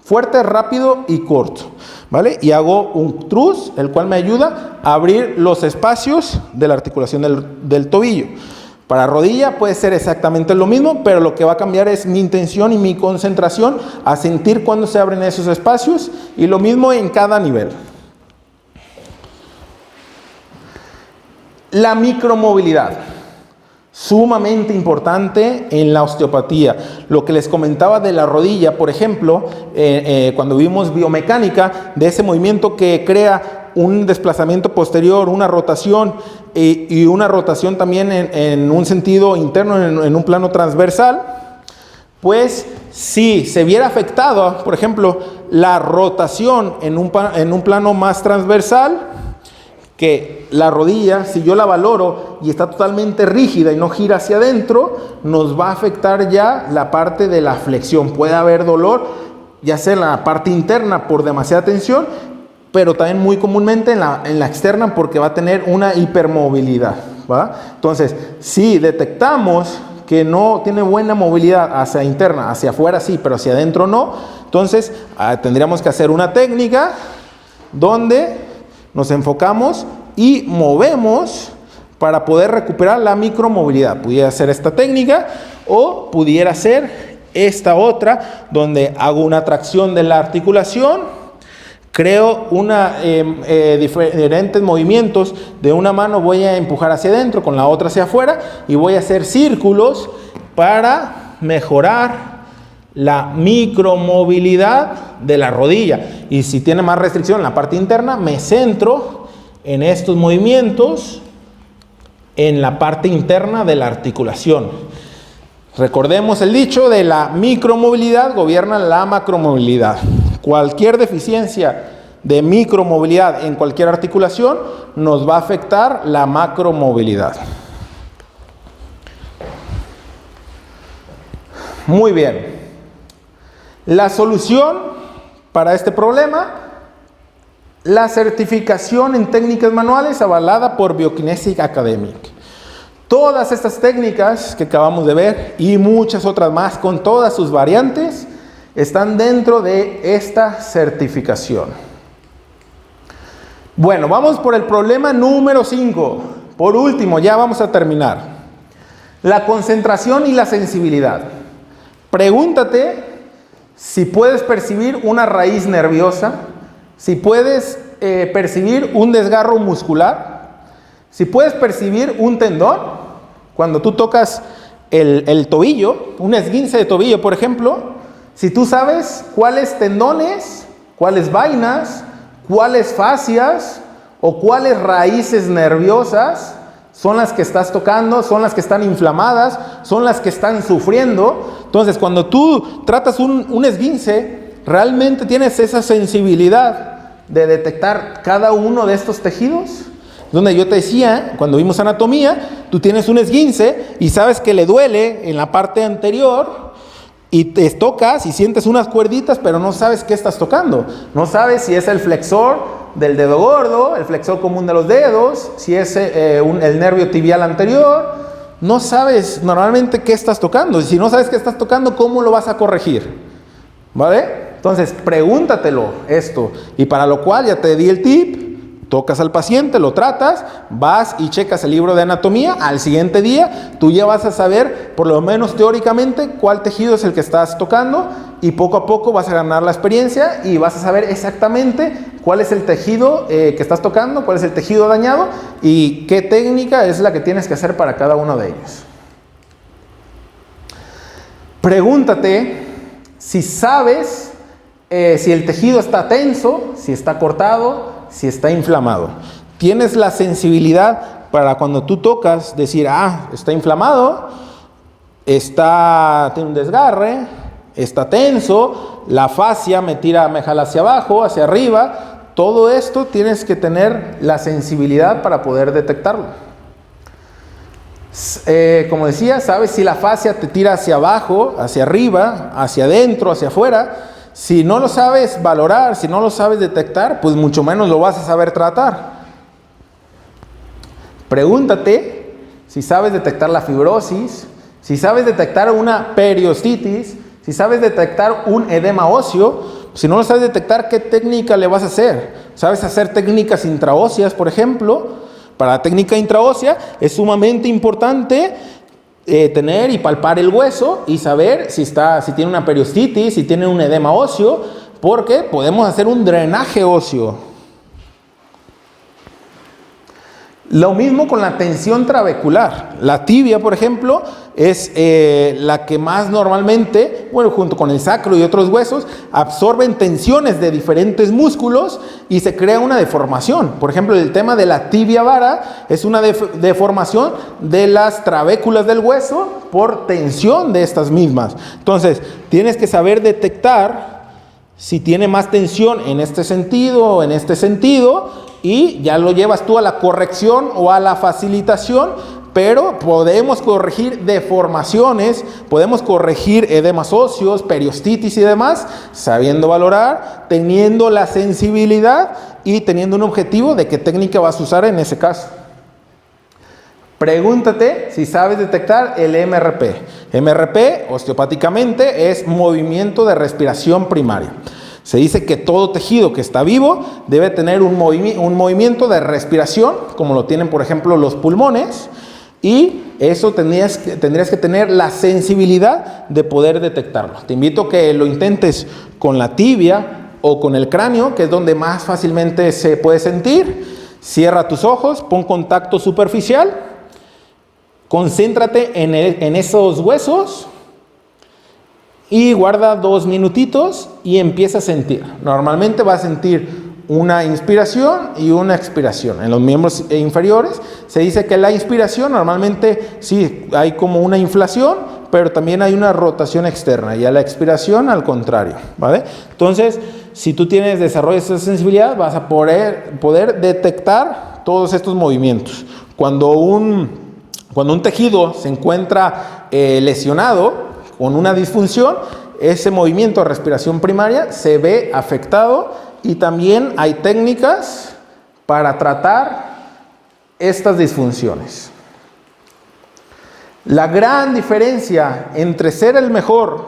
fuerte, rápido y corto, ¿vale? Y hago un thrust, el cual me ayuda a abrir los espacios de la articulación del tobillo. Para rodilla puede ser exactamente lo mismo, pero lo que va a cambiar es mi intención y mi concentración a sentir cuándo se abren esos espacios y lo mismo en cada nivel. La micromovilidad. Sumamente importante en la osteopatía. Lo que les comentaba de la rodilla, por ejemplo, cuando vimos biomecánica, de ese movimiento que crea un desplazamiento posterior, una rotación y una rotación también en un sentido interno, en un plano transversal, pues si se viera afectado, por ejemplo, la rotación en un plano más transversal, que la rodilla, si yo la valoro y está totalmente rígida y no gira hacia adentro, nos va a afectar ya la parte de la flexión. Puede haber dolor, ya sea en la parte interna por demasiada tensión, pero también muy comúnmente en la externa porque va a tener una hipermovilidad, ¿va? Entonces, si detectamos que no tiene buena movilidad hacia interna, hacia afuera sí, pero hacia adentro no, entonces tendríamos que hacer una técnica donde nos enfocamos y movemos para poder recuperar la micromovilidad. Pudiera ser esta técnica o pudiera ser esta otra, donde hago una tracción de la articulación, creo diferentes movimientos. De una mano voy a empujar hacia adentro, con la otra hacia afuera, y voy a hacer círculos para mejorar la micromovilidad de la rodilla. Y si tiene más restricción en la parte interna, me centro en estos movimientos en la parte interna de la articulación. Recordemos el dicho de la micromovilidad gobierna la macromovilidad. Cualquier deficiencia de micromovilidad en cualquier articulación nos va a afectar la macromovilidad. Muy bien. La solución para este problema, la certificación en técnicas manuales avalada por Biokinetic Academic. Todas estas técnicas que acabamos de ver y muchas otras más con todas sus variantes están dentro de esta certificación. Bueno, vamos por el problema número 5. Por último, ya vamos a terminar. La concentración y la sensibilidad. Pregúntate si puedes percibir una raíz nerviosa, si puedes percibir un desgarro muscular, si puedes percibir un tendón, cuando tú tocas el tobillo, un esguince de tobillo, por ejemplo, si tú sabes cuáles tendones, cuáles vainas, cuáles fascias o cuáles raíces nerviosas son las que estás tocando, son las que están inflamadas, son las que están sufriendo. Entonces, cuando tú tratas un esguince, realmente tienes esa sensibilidad de detectar cada uno de estos tejidos. Donde yo te decía, cuando vimos anatomía, tú tienes un esguince y sabes que le duele en la parte anterior y te tocas y sientes unas cuerditas, pero no sabes qué estás tocando. No sabes si es el flexor del dedo gordo, el flexor común de los dedos, si es el nervio tibial anterior. No sabes normalmente qué estás tocando. Y si no sabes qué estás tocando, ¿cómo lo vas a corregir? ¿Vale? Entonces, pregúntatelo esto. Y para lo cual ya te di el tip. Tocas al paciente, lo tratas, vas y checas el libro de anatomía. Al siguiente día, tú ya vas a saber, por lo menos teóricamente, cuál tejido es el que estás tocando. Y poco a poco vas a ganar la experiencia y vas a saber exactamente cuál es el tejido que estás tocando, cuál es el tejido dañado y qué técnica es la que tienes que hacer para cada uno de ellos. Pregúntate si sabes si el tejido está tenso, si está cortado, si está inflamado. Tienes la sensibilidad para cuando tú tocas decir, está inflamado, tiene un desgarre, está tenso, la fascia me jala hacia abajo, hacia arriba. Todo esto tienes que tener la sensibilidad para poder detectarlo. Como decía, sabes si la fascia te tira hacia abajo, hacia arriba, hacia adentro, hacia afuera. Si no lo sabes valorar, si no lo sabes detectar, pues mucho menos lo vas a saber tratar. Pregúntate si sabes detectar la fibrosis, si sabes detectar una periostitis, si sabes detectar un edema óseo. Si no lo sabes detectar, ¿qué técnica le vas a hacer? ¿Sabes hacer técnicas intraóseas, por ejemplo? Para la técnica intraósea es sumamente importante tener y palpar el hueso y saber si tiene una periostitis, si tiene un edema óseo, porque podemos hacer un drenaje óseo. Lo mismo con la tensión trabecular. La tibia, por ejemplo, es la que más normalmente, bueno, junto con el sacro y otros huesos, absorben tensiones de diferentes músculos y se crea una deformación. Por ejemplo, el tema de la tibia vara es una deformación de las trabéculas del hueso por tensión de estas mismas. Entonces, tienes que saber detectar si tiene más tensión en este sentido o en este sentido, y ya lo llevas tú a la corrección o a la facilitación, pero podemos corregir deformaciones, podemos corregir edemas óseos, periostitis y demás, sabiendo valorar, teniendo la sensibilidad y teniendo un objetivo de qué técnica vas a usar en ese caso. Pregúntate si sabes detectar el MRP. MRP, osteopáticamente, es movimiento de respiración primaria. Se dice que todo tejido que está vivo debe tener un movimiento de respiración, como lo tienen, por ejemplo, los pulmones, y eso tendrías que tener la sensibilidad de poder detectarlo. Te invito a que lo intentes con la tibia o con el cráneo, que es donde más fácilmente se puede sentir. Cierra tus ojos, pon contacto superficial, concéntrate en esos huesos y guarda 2 minutitos y empieza a sentir. Normalmente vas a sentir una inspiración y una expiración. En los miembros inferiores se dice que la inspiración normalmente sí hay como una inflación, pero también hay una rotación externa, y a la expiración al contrario, ¿vale? Entonces, si tú desarrollas esa sensibilidad, vas a poder detectar todos estos movimientos. Cuando un tejido se encuentra lesionado, con una disfunción, ese movimiento de respiración primaria se ve afectado, y también hay técnicas para tratar estas disfunciones. La gran diferencia entre ser el mejor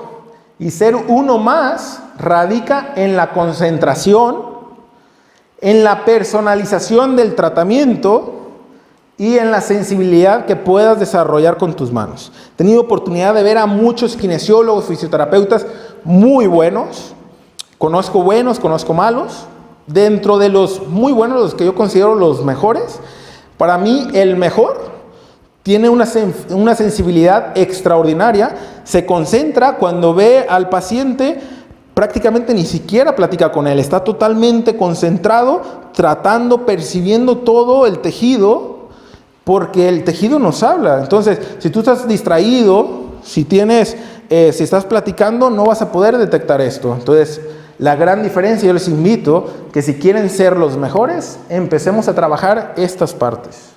y ser uno más radica en la concentración, en la personalización del tratamiento y en la sensibilidad que puedas desarrollar con tus manos. He tenido oportunidad de ver a muchos kinesiólogos, fisioterapeutas muy buenos. Conozco buenos, conozco malos. Dentro de los muy buenos, los que yo considero los mejores, para mí el mejor tiene una sensibilidad extraordinaria. Se concentra cuando ve al paciente, prácticamente ni siquiera platica con él. Está totalmente concentrado, tratando, percibiendo todo el tejido, porque el tejido nos habla. Entonces, si tú estás distraído, si estás platicando, no vas a poder detectar esto. Entonces, la gran diferencia, yo les invito que si quieren ser los mejores, empecemos a trabajar estas partes.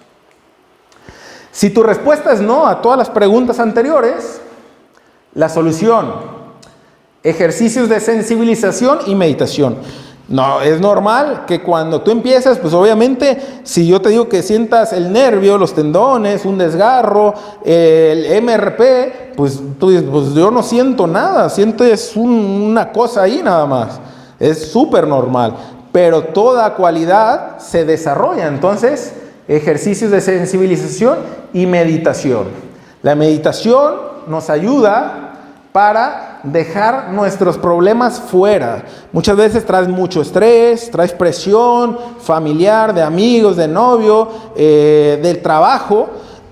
Si tu respuesta es no a todas las preguntas anteriores, la solución: ejercicios de sensibilización y meditación. No, es normal que cuando tú empiezas, pues obviamente, si yo te digo que sientas el nervio, los tendones, un desgarro, el MRP, pues tú dices, pues yo no siento nada, sientes una cosa ahí nada más. Es súper normal, pero toda cualidad se desarrolla. Entonces, ejercicios de sensibilización y meditación. La meditación nos ayuda para dejar nuestros problemas fuera. Muchas veces traes mucho estrés, traes presión familiar, de amigos, de novio, del trabajo,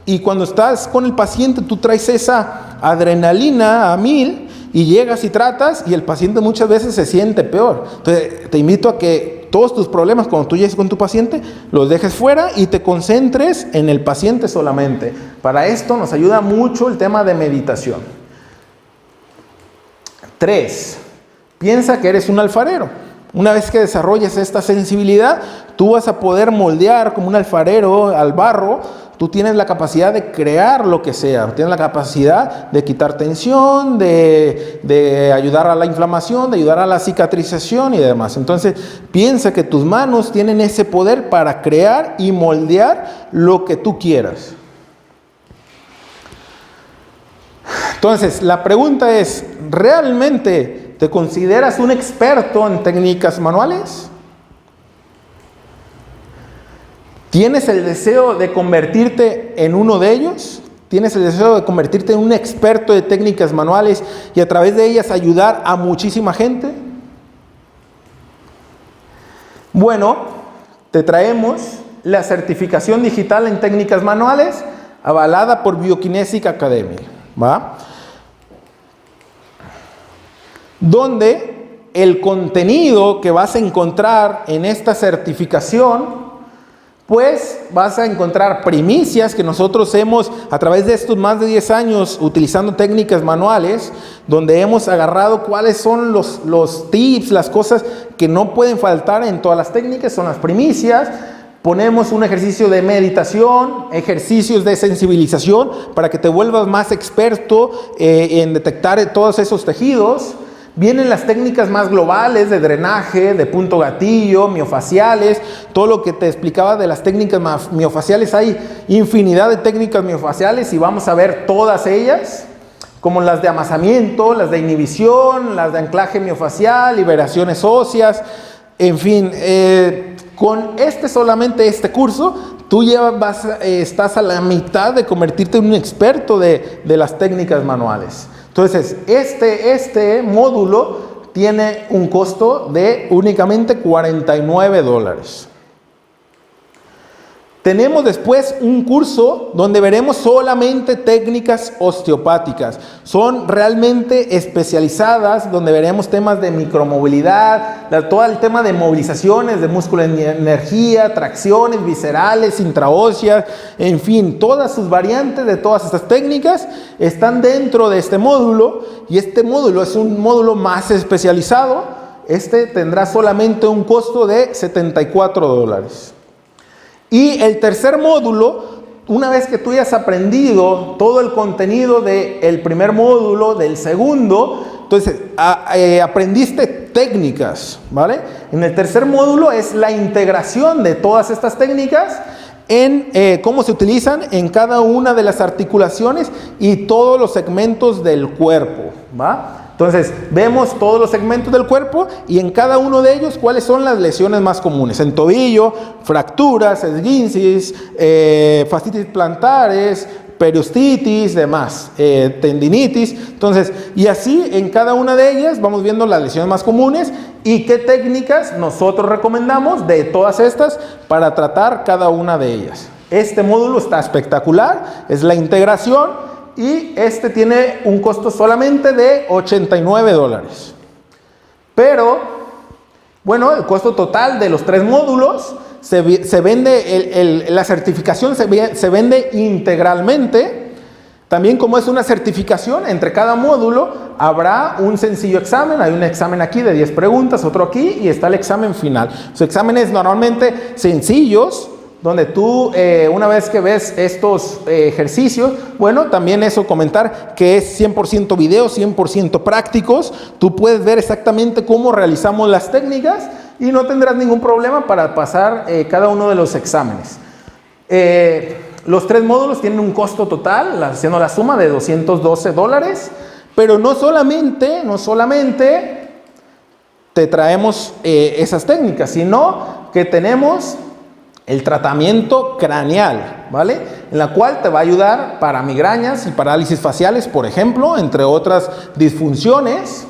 y cuando estás con el paciente tú traes esa adrenalina a 1000 y llegas y tratas, y el paciente muchas veces se siente peor. Entonces te invito a que todos tus problemas, cuando tú llegues con tu paciente, los dejes fuera y te concentres en el paciente solamente. Para esto nos ayuda mucho el tema de meditación. 3. Piensa que eres un alfarero. Una vez que desarrolles esta sensibilidad, tú vas a poder moldear como un alfarero al barro. Tú tienes la capacidad de crear lo que sea. Tienes la capacidad de quitar tensión, de ayudar a la inflamación, de ayudar a la cicatrización y demás. Entonces, piensa que tus manos tienen ese poder para crear y moldear lo que tú quieras. Entonces, la pregunta es, ¿realmente te consideras un experto en técnicas manuales? ¿Tienes el deseo de convertirte en uno de ellos? ¿Tienes el deseo de convertirte en un experto de técnicas manuales y a través de ellas ayudar a muchísima gente? Bueno, te traemos la certificación digital en técnicas manuales, avalada por Biokinetic Academy, ¿va? Donde el contenido que vas a encontrar en esta certificación, pues vas a encontrar primicias que nosotros hemos, a través de estos más de 10 años utilizando técnicas manuales, donde hemos agarrado cuáles son los tips, las cosas que no pueden faltar en todas las técnicas, son las primicias. Ponemos un ejercicio de meditación, ejercicios de sensibilización para que te vuelvas más experto en detectar todos esos tejidos. Vienen las técnicas más globales de drenaje, de punto gatillo, miofaciales, todo lo que te explicaba de las técnicas miofaciales. Hay infinidad de técnicas miofaciales y vamos a ver todas ellas, como las de amasamiento, las de inhibición, las de anclaje miofacial, liberaciones óseas, en fin. Con solamente este curso, tú ya estás a la mitad de convertirte en un experto de las técnicas manuales. Entonces, este módulo tiene un costo de únicamente $49. Tenemos después un curso donde veremos solamente técnicas osteopáticas. Son realmente especializadas, donde veremos temas de micromovilidad, todo el tema de movilizaciones de músculo en energía, tracciones viscerales, intraóseas, en fin, todas sus variantes de todas estas técnicas están dentro de este módulo, y este módulo es un módulo más especializado. Este tendrá solamente un costo de $74. Y el tercer módulo, una vez que tú hayas aprendido todo el contenido del primer módulo, del segundo, entonces aprendiste técnicas, ¿vale? En el tercer módulo es la integración de todas estas técnicas en cómo se utilizan en cada una de las articulaciones y todos los segmentos del cuerpo, ¿va? Entonces, vemos todos los segmentos del cuerpo y en cada uno de ellos cuáles son las lesiones más comunes. En tobillo, fracturas, esguinces, fascitis plantares, periostitis, demás, tendinitis. Entonces, y así en cada una de ellas vamos viendo las lesiones más comunes y qué técnicas nosotros recomendamos de todas estas para tratar cada una de ellas. Este módulo está espectacular, es la integración. Y este tiene un costo solamente de $89. Pero, bueno, el costo total de los 3 módulos se vende, la certificación se vende integralmente. También, como es una certificación, entre cada módulo habrá un sencillo examen. Hay un examen aquí de 10 preguntas, otro aquí, y está el examen final. Los exámenes normalmente sencillos, donde tú, una vez que ves estos ejercicios, bueno, también eso comentar que es 100% video, 100% prácticos. Tú puedes ver exactamente cómo realizamos las técnicas y no tendrás ningún problema para pasar cada uno de los exámenes. Los 3 módulos tienen un costo total, haciendo la suma, de $212, pero no solamente te traemos esas técnicas, sino que tenemos el tratamiento craneal, ¿vale? En la cual te va a ayudar para migrañas y parálisis faciales, por ejemplo, entre otras disfunciones.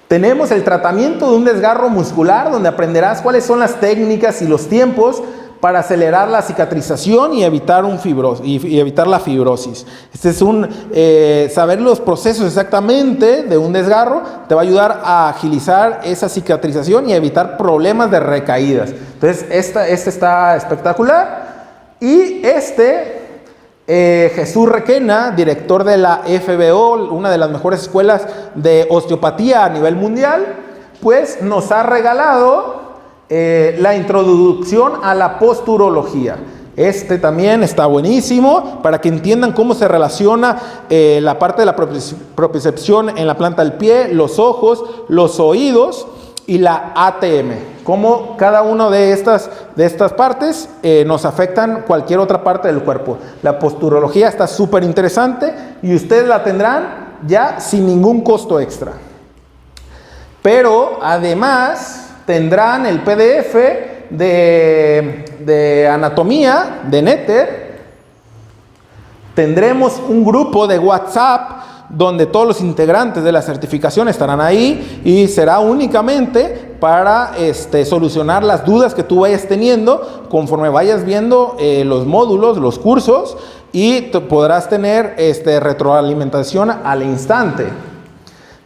Tenemos el tratamiento de un desgarro muscular, donde aprenderás cuáles son las técnicas y los tiempos para acelerar la cicatrización y evitar la fibrosis. Este es saber los procesos exactamente de un desgarro te va a ayudar a agilizar esa cicatrización y evitar problemas de recaídas. Entonces, este está espectacular. Y Jesús Requena, director de la FBO, una de las mejores escuelas de osteopatía a nivel mundial, pues nos ha regalado la introducción a la posturología. Este también está buenísimo para que entiendan cómo se relaciona la parte de la propiocepción en la planta del pie, los ojos, los oídos y la ATM. Cómo cada una de estas partes nos afectan cualquier otra parte del cuerpo. La posturología está súper interesante y ustedes la tendrán ya sin ningún costo extra. Pero además tendrán el PDF de anatomía de Nether. Tendremos un grupo de WhatsApp donde todos los integrantes de la certificación estarán ahí y será únicamente para solucionar las dudas que tú vayas teniendo conforme vayas viendo los módulos, los cursos, y podrás tener retroalimentación al instante.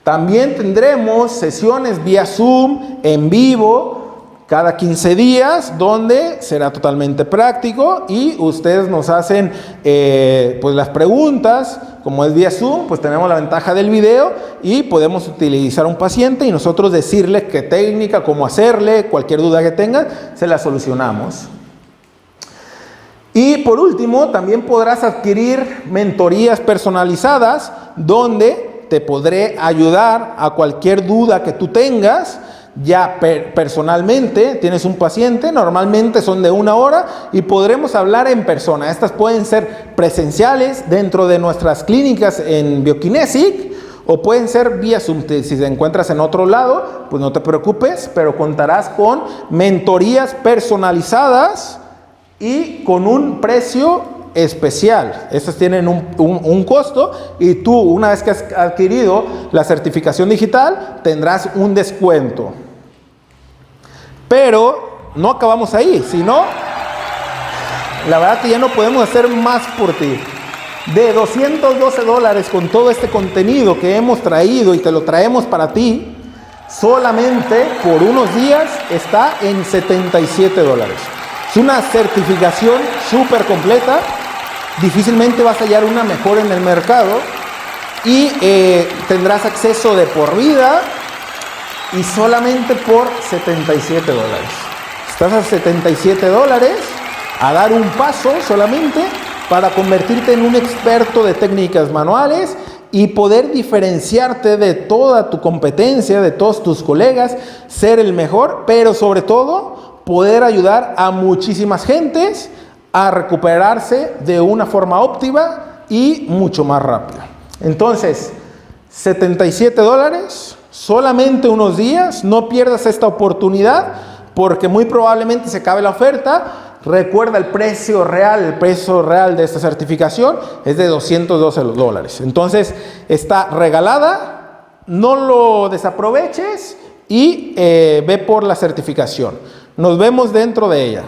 También tendremos sesiones vía Zoom en vivo cada 15 días, donde será totalmente práctico y ustedes nos hacen pues las preguntas. Como es vía Zoom, pues tenemos la ventaja del video y podemos utilizar a un paciente y nosotros decirle qué técnica, cómo hacerle, cualquier duda que tengan, se la solucionamos. Y por último, también podrás adquirir mentorías personalizadas donde te podré ayudar a cualquier duda que tú tengas. Ya personalmente tienes un paciente, normalmente son de 1 hora y podremos hablar en persona. Estas pueden ser presenciales dentro de nuestras clínicas en Biokinesic o pueden ser vía Zoom. Si te encuentras en otro lado, pues no te preocupes, pero contarás con mentorías personalizadas y con un precio especial. Estas tienen un costo y tú, una vez que has adquirido la certificación digital, tendrás un descuento. Pero no acabamos ahí, sino la verdad que ya no podemos hacer más por ti. De $212 con todo este contenido que hemos traído y te lo traemos para ti, solamente por unos días está en $77. Es una certificación súper completa. Difícilmente vas a hallar una mejor en el mercado y tendrás acceso de por vida y solamente por $77. Estás a $77 a dar un paso solamente para convertirte en un experto de técnicas manuales y poder diferenciarte de toda tu competencia, de todos tus colegas, ser el mejor, pero sobre todo poder ayudar a muchísimas gentes a recuperarse de una forma óptima y mucho más rápida. Entonces, $77, solamente unos días, no pierdas esta oportunidad porque muy probablemente se acabe la oferta. Recuerda el precio real de esta certificación es de $212. Entonces, está regalada, no lo desaproveches y ve por la certificación. Nos vemos dentro de ella.